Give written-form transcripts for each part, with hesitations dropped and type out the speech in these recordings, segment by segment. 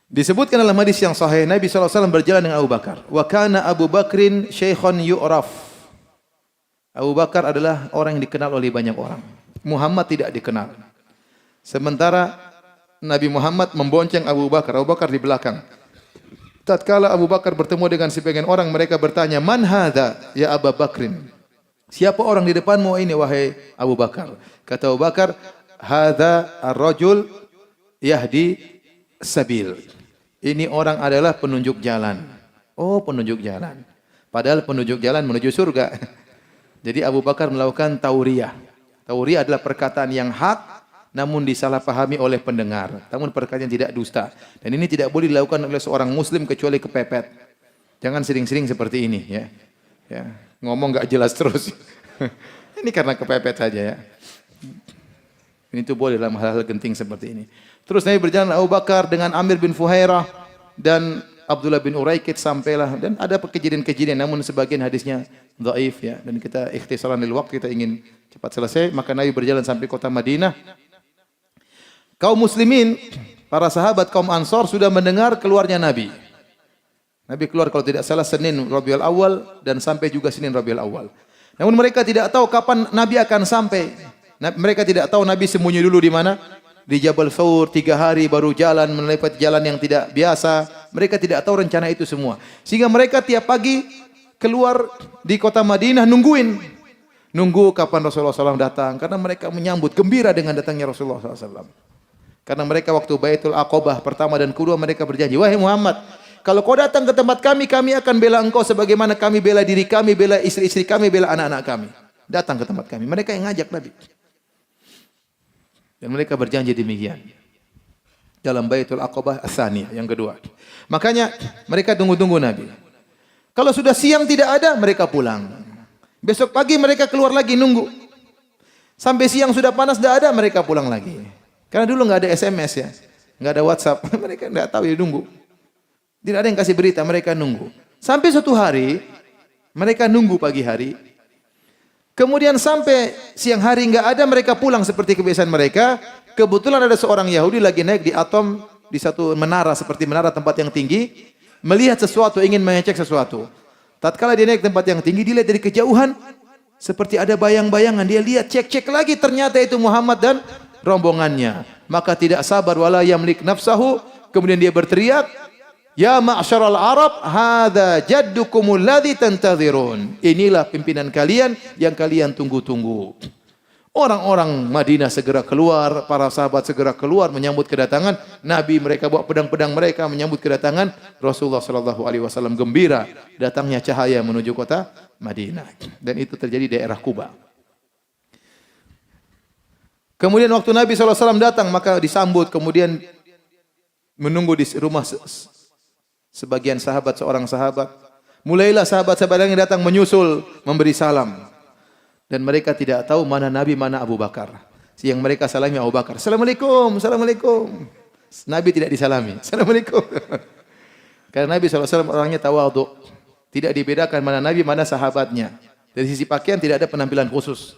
Disebutkan dalam hadis yang sahih, Nabi SAW berjalan dengan Abu Bakar. Wa kana Abu Bakrin syekhon yu'raf. Abu Bakar adalah orang yang dikenal oleh banyak orang. Muhammad tidak dikenal. Sementara Nabi Muhammad membonceng Abu Bakar di belakang. Tatkala Abu Bakar bertemu dengan sebagian orang, mereka bertanya, "Man hadza ya Abu Bakrin?" Siapa orang di depanmu ini wahai Abu Bakar? Kata Abu Bakar, "Hadza ar-rajul yahdi sabil." Ini orang adalah penunjuk jalan. Oh, penunjuk jalan. Padahal penunjuk jalan menuju surga. Jadi Abu Bakar melakukan tauriyah. Tauriyah adalah perkataan yang hak namun disalahpahami oleh pendengar. Namun perkataan yang tidak dusta. Dan ini tidak boleh dilakukan oleh seorang muslim kecuali kepepet. Jangan sering-sering seperti ini ya. Ya, ngomong enggak jelas terus. Ini karena kepepet saja ya. Ini itu boleh dalam hal-hal genting seperti ini. Terus Nabi berjalan Abu Bakar dengan Amir bin Fuhairah dan Abdullah bin Uraikid sampailah, dan ada kejadian-kejadian namun sebagian hadisnya dhaif ya, dan kita ikhtisaran lil waktu, kita ingin cepat selesai. Maka Nabi berjalan sampai kota Madinah. Kaum muslimin, para sahabat kaum Ansar sudah mendengar keluarnya Nabi. Nabi keluar kalau tidak salah Senin Rabiul Awal dan sampai juga Senin Rabiul Awal. Namun mereka tidak tahu kapan Nabi akan sampai. Mereka tidak tahu Nabi sembunyi dulu di mana? Di Jabal Thawr 3 hari baru jalan melewati jalan yang tidak biasa. Mereka tidak tahu rencana itu semua. Sehingga mereka tiap pagi keluar di kota Madinah nunggu kapan Rasulullah SAW datang, karena mereka menyambut gembira dengan datangnya Rasulullah SAW. Karena mereka waktu Baitul Aqabah pertama dan kedua mereka berjanji, "Wahai Muhammad, kalau kau datang ke tempat kami, kami akan bela engkau sebagaimana kami bela diri kami, bela istri-istri kami, bela anak-anak kami." Datang ke tempat kami. Mereka yang ngajak Nabi. Dan mereka berjanji demikian. Dalam Baitul Aqabah Ats-Tsaniyah yang kedua. Makanya mereka tunggu-tunggu Nabi. Kalau sudah siang tidak ada, mereka pulang. Besok pagi mereka keluar lagi nunggu. Sampai siang sudah panas tidak ada, mereka pulang lagi. Karena dulu nggak ada SMS ya, nggak ada WhatsApp. Mereka nggak tahu ya nunggu. Tidak ada yang kasih berita, mereka nunggu. Sampai suatu hari, mereka nunggu pagi hari. Kemudian sampai siang hari nggak ada, mereka pulang seperti kebiasaan mereka. Kebetulan ada seorang Yahudi lagi naik di atom di satu menara seperti menara tempat yang tinggi, melihat sesuatu, ingin mengecek sesuatu. Tatkala dia naik tempat yang tinggi, dilihat dari kejauhan seperti ada bayang-bayangan. Dia lihat, cek-cek lagi, ternyata itu Muhammad dan rombongannya. Maka tidak sabar wala yamlik nafsahu, kemudian dia berteriak, "Ya ma'syaral Arab, hadza jaddukumul ladzi tantadhirun." Inilah pimpinan kalian yang kalian tunggu-tunggu. Orang-orang Madinah segera keluar, para sahabat segera keluar menyambut kedatangan Nabi. Mereka bawa pedang-pedang mereka menyambut kedatangan Rasulullah sallallahu alaihi wasallam. Gembira datangnya cahaya menuju kota Madinah. Dan itu terjadi di daerah Kuba. Kemudian waktu Nabi SAW datang, maka disambut, kemudian menunggu di rumah sebagian sahabat, seorang sahabat. Mulailah sahabat-sahabat yang datang menyusul, memberi salam. Dan mereka tidak tahu mana Nabi, mana Abu Bakar. Yang mereka salami Abu Bakar. "Assalamualaikum, assalamualaikum." Nabi tidak disalami. "Assalamualaikum." Karena Nabi SAW orangnya tawadhu. Tidak dibedakan mana Nabi, mana sahabatnya. Dari sisi pakaian tidak ada penampilan khusus.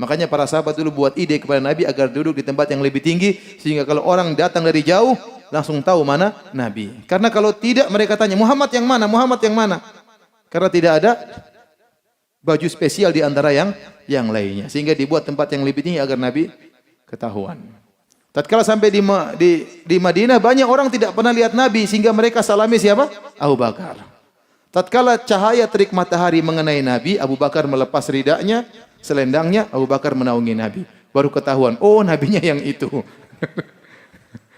Makanya para sahabat dulu buat ide kepada Nabi agar duduk di tempat yang lebih tinggi, sehingga kalau orang datang dari jauh langsung tahu mana Nabi. Karena kalau tidak mereka tanya, "Muhammad yang mana? Muhammad yang mana?" Karena tidak ada baju spesial di antara yang lainnya, sehingga dibuat tempat yang lebih tinggi agar Nabi ketahuan. Tatkala sampai di Madinah, banyak orang tidak pernah lihat Nabi, sehingga mereka salami siapa? Abu Bakar. Tatkala cahaya terik matahari mengenai Nabi, Abu Bakar melepas ridanya, selendangnya, Abu Bakar menaungi Nabi. Baru ketahuan, oh nabinya yang itu.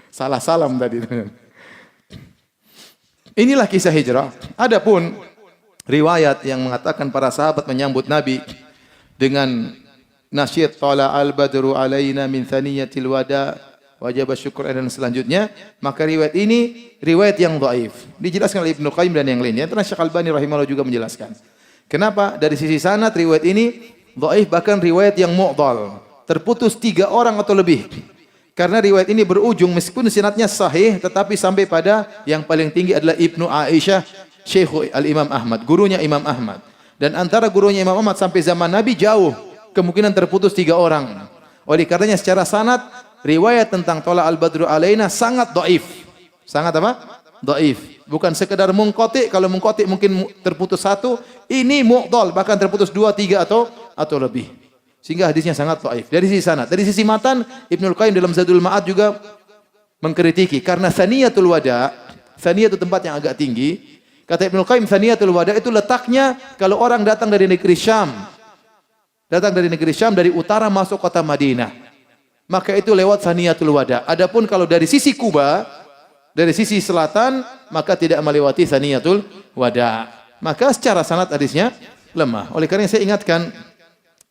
Salah salam tadi. Inilah kisah hijrah. Adapun riwayat yang mengatakan para sahabat menyambut Nabi dengan nasyid tala al-badru alaina min thaniyatil wada wajib syukur, dan selanjutnya, maka riwayat ini riwayat yang dhaif. Dijelaskan oleh Ibnu Qayyim dan yang lainnya. Terus Syekh Albani rahimahullah juga menjelaskan. Kenapa? Dari sisi sanad riwayat ini dhaif, bahkan riwayat yang mu'dhal. Terputus 3 orang atau lebih. Karena riwayat ini berujung meskipun sanadnya sahih, tetapi sampai pada yang paling tinggi adalah Ibnu Aisyah, Syekh Al-Imam Ahmad, gurunya Imam Ahmad. Dan antara gurunya Imam Ahmad sampai zaman Nabi jauh, kemungkinan terputus 3 orang. Oleh karenanya secara sanad riwayat tentang Thala al-Badru alaina sangat dhaif. Sangat apa? Dhaif. Bukan sekedar munqati, kalau munqati mungkin terputus satu, ini mu'dhal, bahkan terputus dua, tiga atau lebih. Sehingga hadisnya sangat dhaif. Dari sisi sanad, dari sisi matan, Ibnul Qayyim dalam Zadul Ma'ad juga mengkritiki karena Thaniyatul Wada, Thaniyah itu tempat yang agak tinggi. Kata Ibnul Qayyim, Thaniyatul Wada itu letaknya kalau orang datang dari negeri Syam. Datang dari negeri Syam, dari utara masuk kota Madinah. Maka itu lewat Thaniyatul Wada. Adapun kalau dari sisi Kuba, dari sisi selatan, maka tidak melewati Thaniyatul Wada. Maka secara sanad hadisnya lemah. Oleh karena saya ingatkan,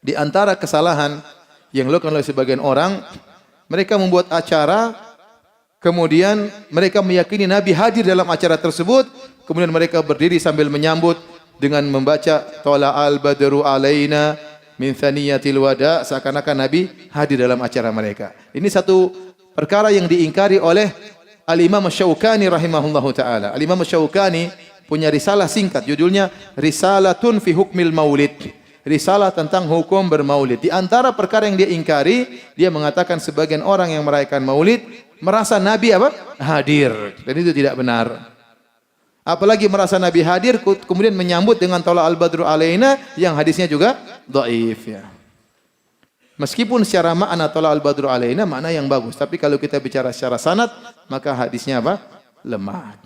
di antara kesalahan yang dilakukan oleh sebagian orang, mereka membuat acara, kemudian mereka meyakini Nabi hadir dalam acara tersebut, kemudian mereka berdiri sambil menyambut dengan membaca Tala al-badru alaina min thaniyatil wada, seakan-akan Nabi hadir dalam acara mereka. Ini satu perkara yang diingkari oleh Al-Imam Syaukani rahimahullahu taala. Al-Imam Syaukani punya risalah singkat, judulnya Risalatun fi Hukmil Maulid. Risalah tentang hukum bermaulid. Di antara perkara yang dia ingkari, dia mengatakan sebagian orang yang merayakan maulid merasa Nabi apa? Hadir. Dan itu tidak benar. Apalagi merasa Nabi hadir kemudian menyambut dengan Tala al-badru alaina yang hadisnya juga dhaif ya. Meskipun secara makna Tala al-badru alaina makna yang bagus, tapi kalau kita bicara secara sanad maka hadisnya apa? Lemah.